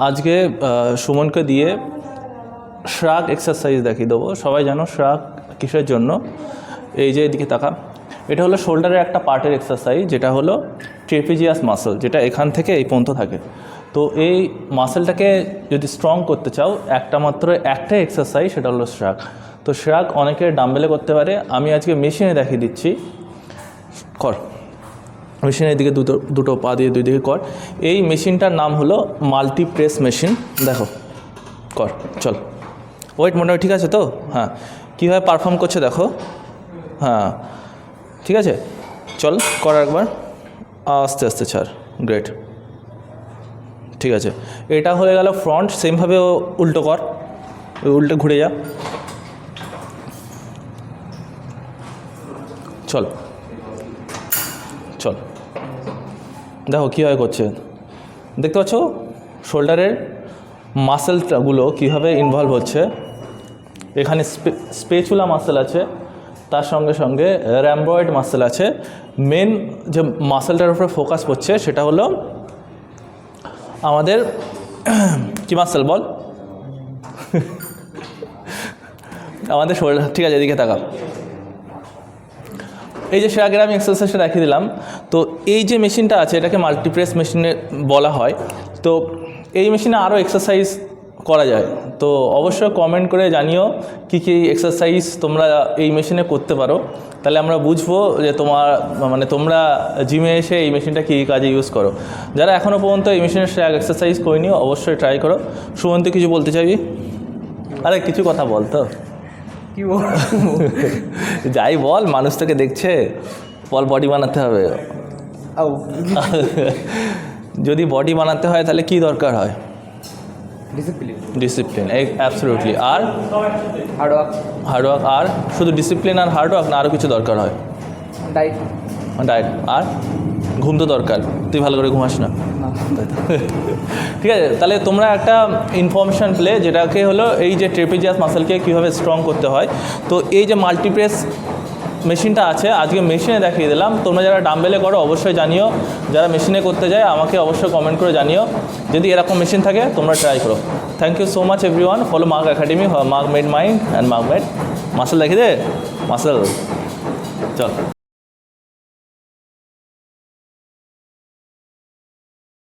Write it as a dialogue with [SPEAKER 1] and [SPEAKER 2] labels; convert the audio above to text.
[SPEAKER 1] আজকে সুমনকে দিয়ে শ্রাগ এক্সারসাইজ দেখিয়ে দেবো। সবাই জানো শ্রাগ কিসের জন্য? এই যে এদিকে তাকা, এটা হলো শোল্ডারের একটা পার্টের এক্সারসাইজ, যেটা হলো ট্রেপিজিয়াস মাসল, যেটা এখান থেকে এই পর্যন্ত থাকে। তো এই মাসেলটাকে যদি স্ট্রং করতে চাও, একটাই এক্সারসাইজ, সেটা হলো শ্রাগ। তো শ্রাগ অনেকে ডাম্বেলে করতে পারে, আমি আজকে মেশিনে দেখিয়ে দিচ্ছি। কর, মেশিনের দিকে দুটো পা দিয়ে দুই দিকে কর। এই মেশিনটার নাম হলো মাল্টি প্রেস মেশিন। দেখো, কর, চল। ওয়েট মোটামুটি ঠিক আছে তো? হ্যাঁ, কীভাবে পারফর্ম করছে দেখো। হ্যাঁ, ঠিক আছে, চল কর একবার। আস্তে আস্তে ছাড়, গ্রেট, ঠিক আছে। এটা হয়ে গেল ফ্রন্ট। সেমভাবে উল্টো কর, উল্টে ঘুরে যা, চল চল। দেখো কীভাবে করছে, দেখতে পাচ্ছ শোল্ডারের মাসেলগুলো কীভাবে ইনভলভ হচ্ছে। এখানে স্পেচুলা মাসেল আছে, তার সঙ্গে সঙ্গে র্যাম্বয়েড মাসেল আছে। মেন যে মাসেলটার উপরে ফোকাস করছে সেটা হলো আমাদের কি মাসেল বল? আমাদের শোল্ডার। ঠিক আছে, এদিকে তাকা। এই যে আগের আমি এক্সারসাইজটা দেখিয়ে দিলাম। তো এই যে মেশিনটা আছে, এটাকে মাল্টিপ্রেস মেশিনে বলা হয়। তো এই মেশিনে আরও এক্সারসাইজ করা যায়। তো অবশ্যই কমেন্ট করে জানিও কী কী এক্সারসাইজ তোমরা এই মেশিনে করতে পারো, তাহলে আমরা বুঝবো যে তোমরা জিমে এসে এই মেশিনটা কী কাজে ইউজ করো। যারা এখনও পর্যন্ত এই মেশিনের এক্সারসাইজ করিনি, অবশ্যই ট্রাই করো। সুমন্ত কিছু বলতে চাইবি? আরে কিছু কথা বল তো।
[SPEAKER 2] কি বল?
[SPEAKER 1] যাই বল, মানুষ তোকে দেখছে, বল বডি বানাতে হবে। যদি বডি বানাতে হয় তাহলে কি দরকার হয়? Discipline, absolutely. আর হার্ডওয়ার্ক। আর শুধু ডিসিপ্লিন আর হার্ডওয়ার্ক না, আরও কিছু দরকার হয়? ডায়েট। আর ঘুম তো দরকার, তুই ভালো করে ঘুমাস না। ঠিক আছে, তাহলে তোমরা একটা ইনফরমেশান পেলে, যেটাকে হলো এই যে ট্রেপিজিয়াস মাসেলকে কীভাবে স্ট্রং করতে হয়। তো এই যে মাল্টিপ্রেস মেশিনটা আছে, আজকে মেশিনে দেখিয়ে দিলাম। তোমরা যারা ডাম্বেলে করো অবশ্যই জানিও, যারা মেশিনে করতে যায় আমাকে অবশ্যই কমেন্ট করে জানিও। যদি এরকম মেশিন থাকে তোমরা ট্রাই করো। Thank you so much everyone. Follow Mark academy, mark made mind and mark made muscle. দেখিয়ে দে মাসেল, চল।